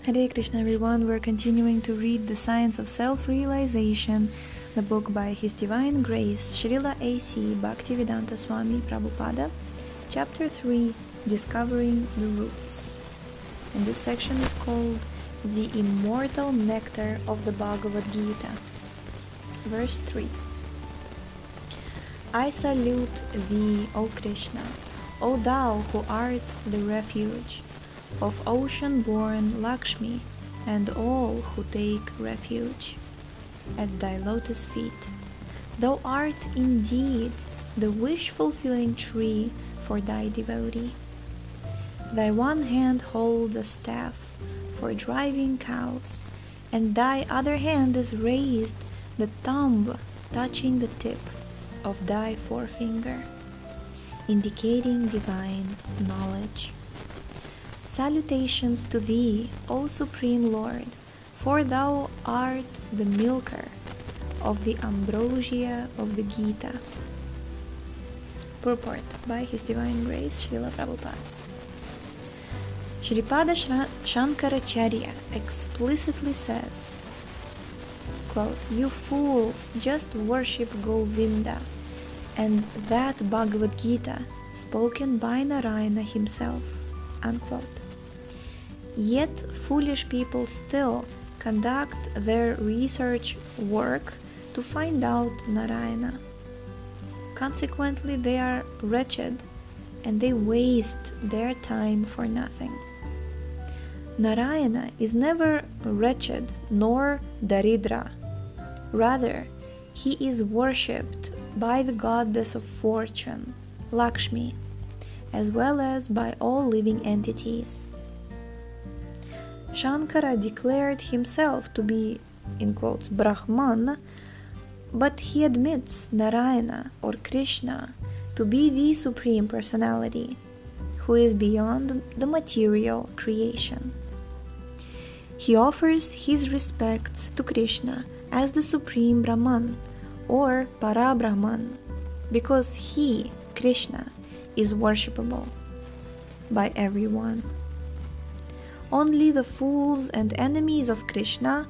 Hare Krishna everyone, we're continuing to read The Science of Self-Realization, the book by His Divine Grace, Srila A.C. Bhaktivedanta Swami Prabhupada, Chapter 3, Discovering the Roots. And this section is called The Immortal Nectar of the Bhagavad Gita. Verse 3. I salute thee, O Krishna, O thou who art the refuge of ocean-born Lakshmi and all who take refuge at thy lotus feet. Thou art indeed the wish-fulfilling tree for thy devotee. Thy one hand holds a staff for driving cows, and thy other hand is raised, the thumb touching the tip of thy forefinger, indicating divine knowledge. Salutations to thee, O Supreme Lord, for thou art the milker of the ambrosia of the Gita. Purport by His Divine Grace, Srila Prabhupada. Shripad Shankaracharya explicitly says, quote, "You fools just worship Govinda and that Bhagavad Gita spoken by Narayana himself," unquote. Yet foolish people still conduct their research work to find out Narayana. Consequently, they are wretched and they waste their time for nothing. Narayana is never wretched nor daridra. Rather, he is worshipped by the goddess of fortune, Lakshmi, as well as by all living entities. Sankara declared himself to be, in quotes, Brahman, but he admits Narayana or Krishna to be the Supreme Personality, who is beyond the material creation. He offers his respects to Krishna as the Supreme Brahman or Para-Brahman, because he, Krishna, is worshipable by everyone. Only the fools and enemies of Krishna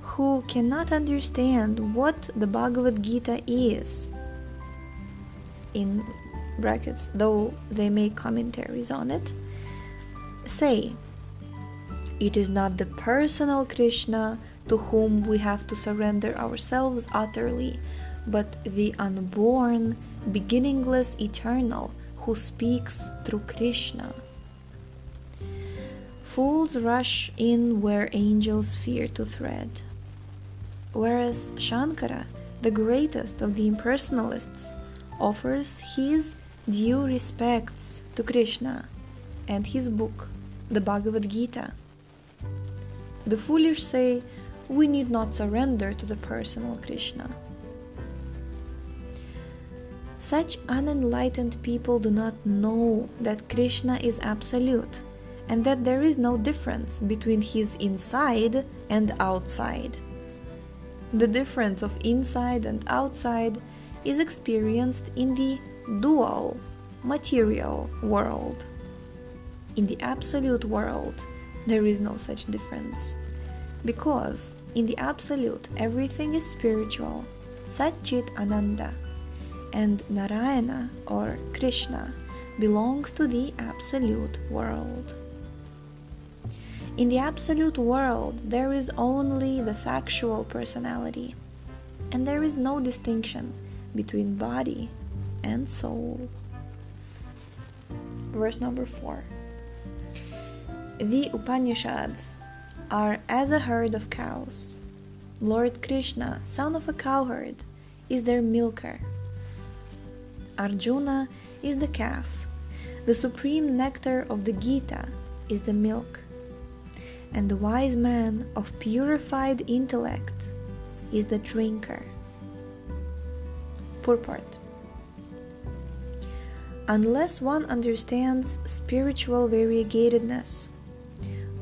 who cannot understand what the Bhagavad Gita is, in brackets, though they make commentaries on it, say, it is not the personal Krishna to whom we have to surrender ourselves utterly, but the unborn, beginningless, eternal, who speaks through Krishna. Fools rush in where angels fear to tread, whereas Shankara, the greatest of the impersonalists, offers his due respects to Krishna and his book, the Bhagavad Gita. The foolish say, we need not surrender to the personal Krishna. Such unenlightened people do not know that Krishna is absolute and that there is no difference between his inside and outside. The difference of inside and outside is experienced in the dual, material world. In the absolute world, there is no such difference, because in the absolute everything is spiritual, Sat-Chit Ananda, and Narayana or Krishna belongs to the absolute world. In the absolute world, there is only the factual personality, and there is no distinction between body and soul. Verse number 4. The Upanishads are as a herd of cows. Lord Krishna, son of a cowherd, is their milker. Arjuna is the calf. The supreme nectar of the Gita is the milk. And the wise man of purified intellect is the drinker. Purport. Unless one understands spiritual variegatedness,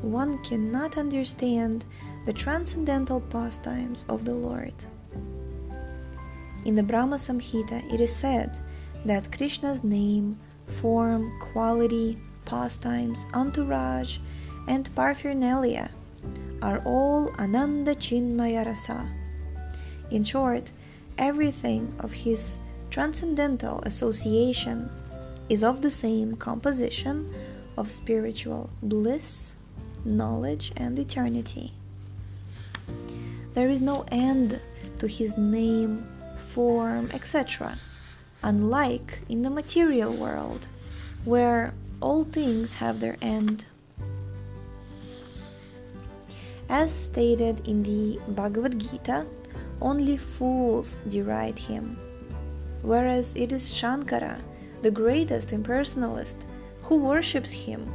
one cannot understand the transcendental pastimes of the Lord. In the Brahma Samhita, it is said that Krishna's name, form, quality, pastimes, entourage, and paraphernalia are all Ananda Chinmaya Rasa. In short, everything of his transcendental association is of the same composition of spiritual bliss, knowledge, and eternity. There is no end to his name, form, etc., unlike in the material world, where all things have their end. As stated in the Bhagavad Gita, only fools deride him, whereas it is Sankara, the greatest impersonalist, who worships him,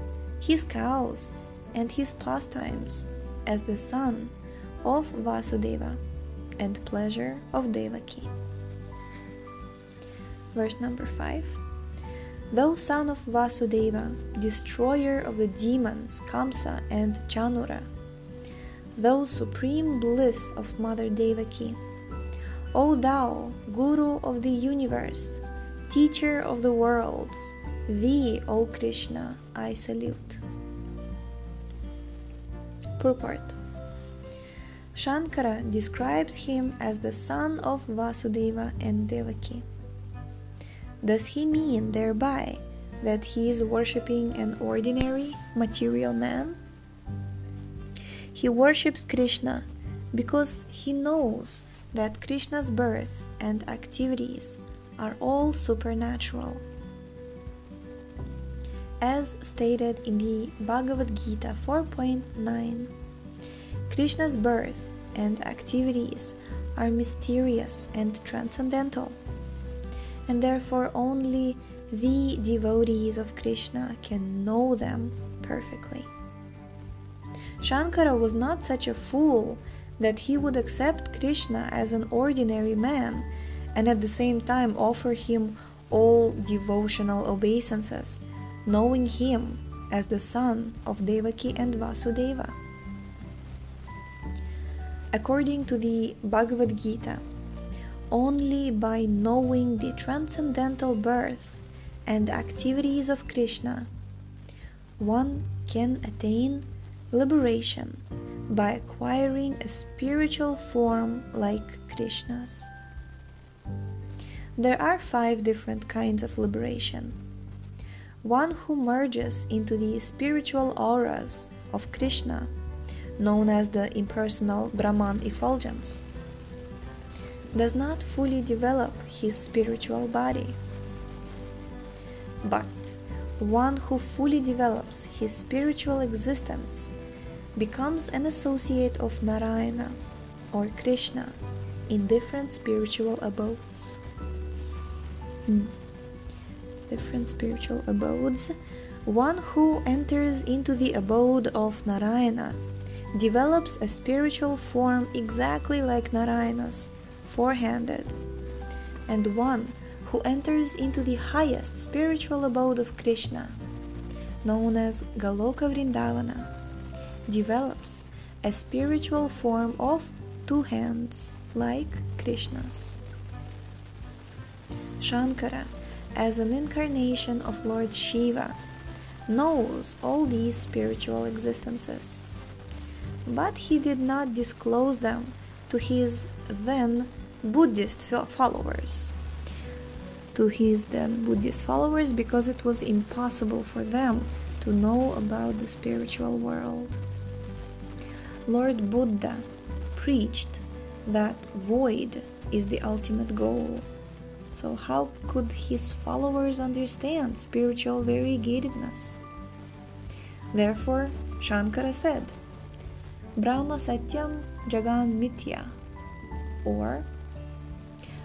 his cows, and his pastimes as the son of Vasudeva and pleasure of Devaki. Verse number 5. Thou son of Vasudeva, destroyer of the demons Kamsa and Chanura, thou supreme bliss of Mother Devaki, O thou, Guru of the universe, teacher of the worlds, thee, O Krishna, I salute. Purport. Sankara describes him as the son of Vasudeva and Devaki. Does he mean thereby that he is worshipping an ordinary material man? He worships Krishna because he knows that Krishna's birth and activities are all supernatural. As stated in the Bhagavad Gita 4.9, Krishna's birth and activities are mysterious and transcendental, and therefore only the devotees of Krishna can know them perfectly. Sankara was not such a fool that he would accept Krishna as an ordinary man and at the same time offer him all devotional obeisances, knowing him as the son of Devaki and Vasudeva. According to the Bhagavad Gita, only by knowing the transcendental birth and activities of Krishna, one can attain liberation by acquiring a spiritual form like Krishna's. There are 5 different kinds of liberation. One who merges into the spiritual auras of Krishna, known as the impersonal Brahman effulgence, does not fully develop his spiritual body. But one who fully develops his spiritual existence becomes an associate of Narayana or Krishna in different spiritual abodes. Different spiritual abodes. One who enters into the abode of Narayana develops a spiritual form exactly like Narayana's, four-handed, and one who enters into the highest spiritual abode of Krishna, known as Goloka Vrindavana, develops a spiritual form of 2 hands like Krishna's. Sankara, as an incarnation of Lord Shiva, knows all these spiritual existences, but he did not disclose them to his then Buddhist followers. Because it was impossible for them to know about the spiritual world. Lord Buddha preached that void is the ultimate goal. So how could his followers understand spiritual variegatedness? Therefore, Sankara said, Brahma Satyam Jagan Mithya, or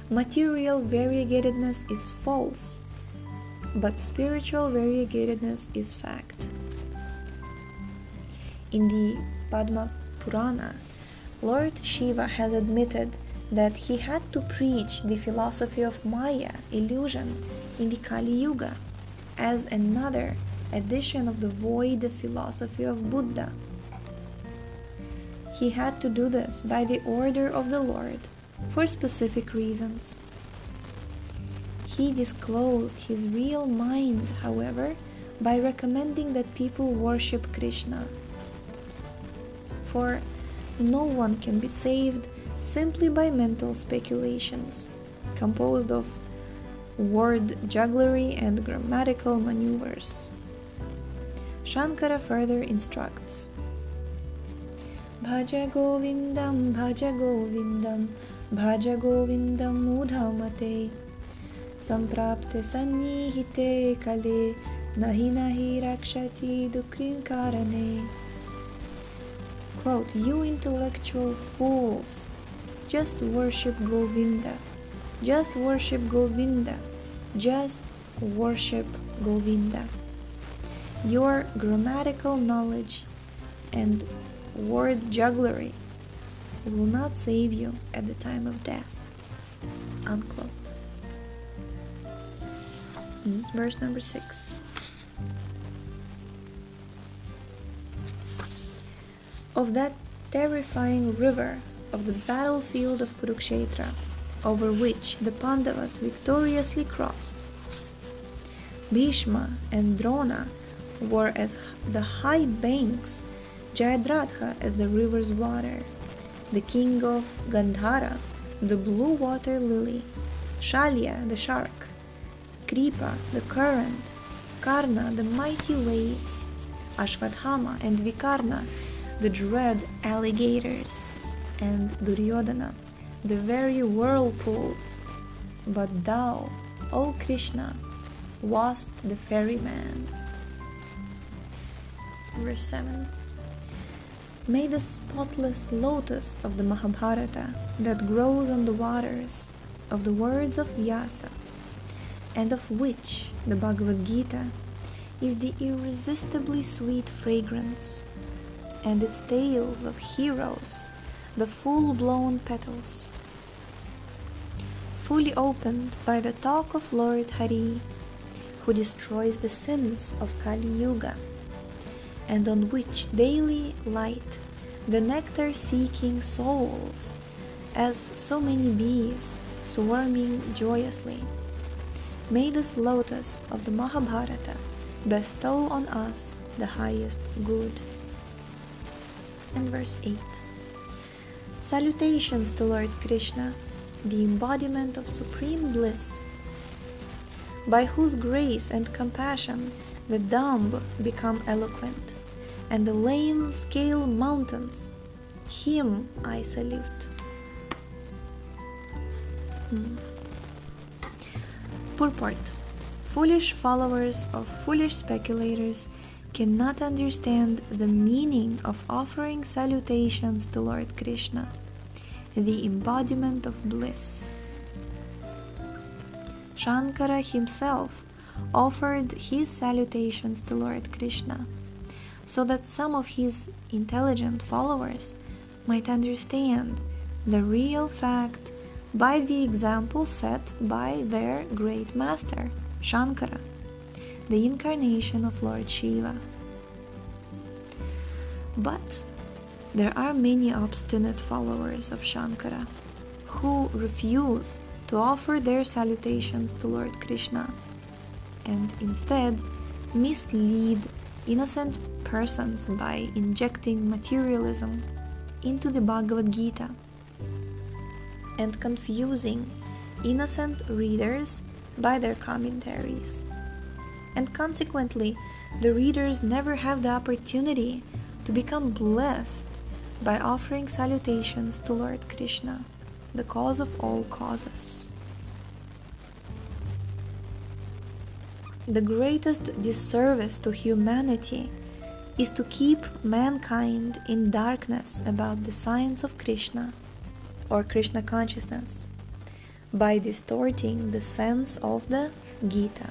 material variegatedness is false, but spiritual variegatedness is fact. In the Padma Purana, Lord Shiva has admitted that he had to preach the philosophy of Maya, illusion, in the Kali Yuga as another edition of the void philosophy of Buddha. He had to do this by the order of the Lord for specific reasons. He disclosed his real mind, however, by recommending that people worship Krishna. Therefore, no one can be saved simply by mental speculations, composed of word jugglery and grammatical maneuvers. Shankara further instructs, Bhaja Govindam, Bhaja Govindam, Bhaja Govindam Mudhamate, Samprapte Sannihite Kale, Nahi Nahi Rakshati Dukrin Karane. Quote, you intellectual fools, just worship Govinda, just worship Govinda, just worship Govinda. Your grammatical knowledge and word jugglery will not save you at the time of death. Unquote. Verse number 6. Of that terrifying river of the battlefield of Kurukshetra, over which the Pandavas victoriously crossed, Bhishma and Drona were as the high banks, Jayadratha as the river's water, the king of Gandhara, the blue water lily, Shalya, the shark, Kripa, the current, Karna, the mighty waves, Ashvathama and Vikarna, the dread alligators, and Duryodhana, the very whirlpool. But thou, O Krishna, wast the ferryman. Verse 7. May the spotless lotus of the Mahabharata that grows on the waters of the words of Vyasa, and of which the Bhagavad Gita is the irresistibly sweet fragrance, and its tales of heroes the full-blown petals, fully opened by the talk of Lord Hari, who destroys the sins of Kali Yuga, and on which daily light the nectar-seeking souls, as so many bees swarming joyously. May this lotus of the Mahabharata bestow on us the highest good. And verse 8. Salutations to Lord Krishna, the embodiment of supreme bliss, by whose grace and compassion the dumb become eloquent, and the lame scale mountains. Him I salute. Purport. Foolish followers of foolish speculators cannot understand the meaning of offering salutations to Lord Krishna, the embodiment of bliss. Shankara himself offered his salutations to Lord Krishna, so that some of his intelligent followers might understand the real fact by the example set by their great master, Shankara, the incarnation of Lord Shiva. But there are many obstinate followers of Shankara who refuse to offer their salutations to Lord Krishna, and instead mislead innocent persons by injecting materialism into the Bhagavad Gita and confusing innocent readers by their commentaries. And consequently, the readers never have the opportunity to become blessed by offering salutations to Lord Krishna, the cause of all causes. The greatest disservice to humanity is to keep mankind in darkness about the science of Krishna or Krishna consciousness by distorting the sense of the Gita.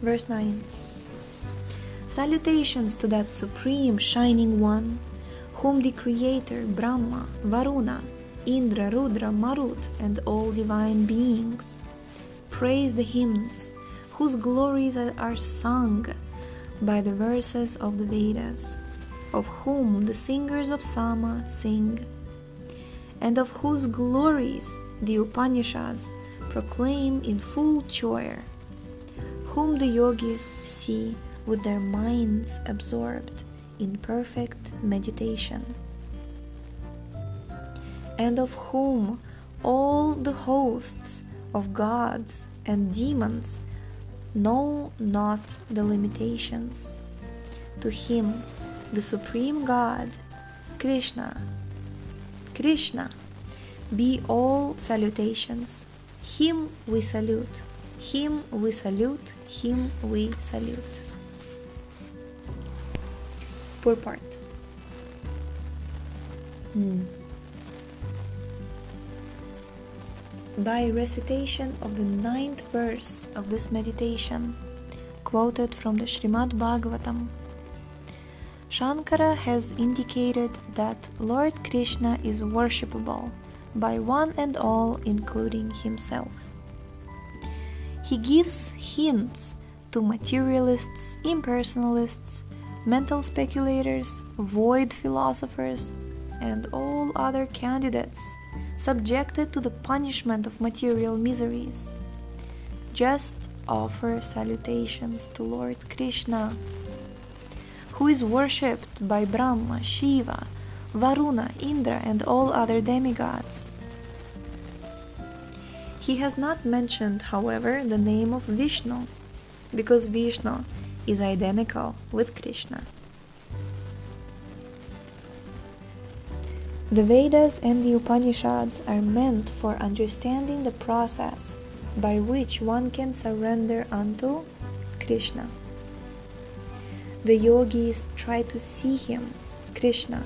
Verse 9. Salutations to that supreme shining one, whom the Creator Brahma, Varuna, Indra, Rudra, Marut, and all divine beings praise the hymns, whose glories are sung by the verses of the Vedas, of whom the singers of Sama sing, and of whose glories the Upanishads proclaim in full choir, whom the yogis see with their minds absorbed in perfect meditation, and of whom all the hosts of gods and demons know not the limitations. To him, the Supreme God, Krishna, be all salutations. Him we salute, him we salute, him we salute. Purport. By recitation of the 9th verse of this meditation, quoted from the Srimad Bhagavatam, Sankara has indicated that Lord Krishna is worshipable by one and all, including himself. He gives hints to materialists, impersonalists, mental speculators, void philosophers, and all other candidates subjected to the punishment of material miseries. Just offer salutations to Lord Krishna, who is worshipped by Brahma, Shiva, Varuna, Indra, and all other demigods. He has not mentioned, however, the name of Vishnu, because Vishnu is identical with Krishna. The Vedas and the Upanishads are meant for understanding the process by which one can surrender unto Krishna. The yogis try to see him, Krishna,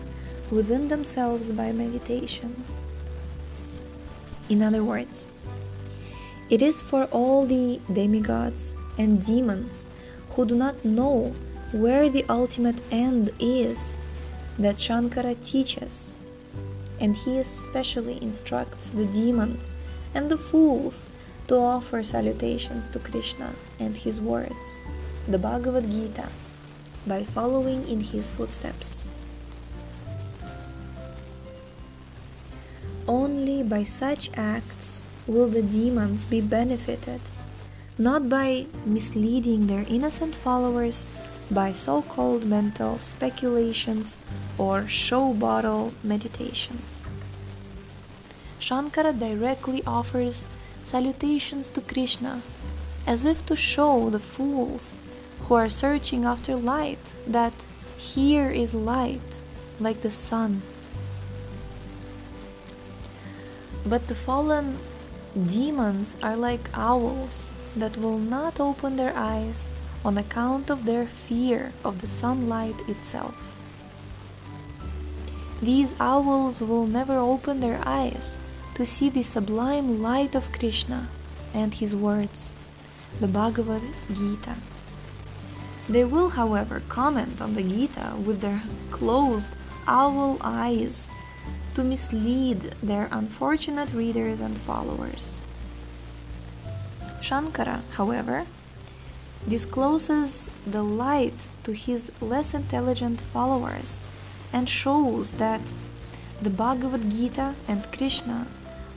within themselves by meditation. In other words, it is for all the demigods and demons who do not know where the ultimate end is that Sankara teaches, and he especially instructs the demons and the fools to offer salutations to Krishna and his words, the Bhagavad Gita, by following in his footsteps. Only by such acts will the demons be benefited, not by misleading their innocent followers by so-called mental speculations or show bottle meditations. Sankara directly offers salutations to Krishna, as if to show the fools who are searching after light that here is light, like the sun. But the fallen demons are like owls that will not open their eyes on account of their fear of the sunlight itself. These owls will never open their eyes to see the sublime light of Krishna and his words, the Bhagavad Gita. They will, however, comment on the Gita with their closed owl eyes to mislead their unfortunate readers and followers. Sankara, however, discloses the light to his less intelligent followers and shows that the Bhagavad Gita and Krishna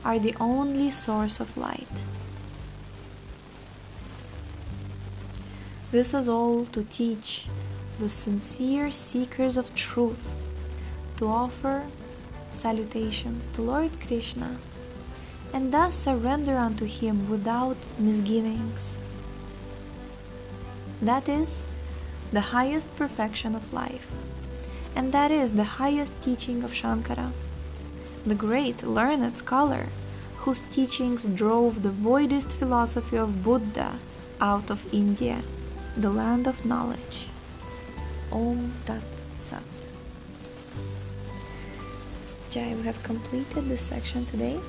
are the only source of light. This is all to teach the sincere seekers of truth to offer salutations to Lord Krishna and thus surrender unto him without misgivings. That is the highest perfection of life, and that is the highest teaching of Sankara, the great learned scholar whose teachings drove the voidist philosophy of Buddha out of India, the land of knowledge. Om Tat Sat. Jai, we have completed this section today.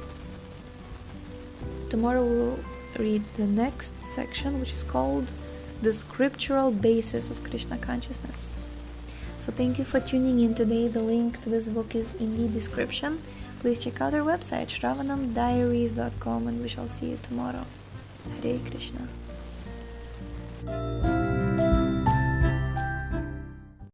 Tomorrow we'll read the next section, which is called The Scriptural Basis of Krishna Consciousness. So thank you for tuning in today. The link to this book is in the description. Please check out our website, shravanamdiaries.com, and we shall see you tomorrow. Hare Krishna.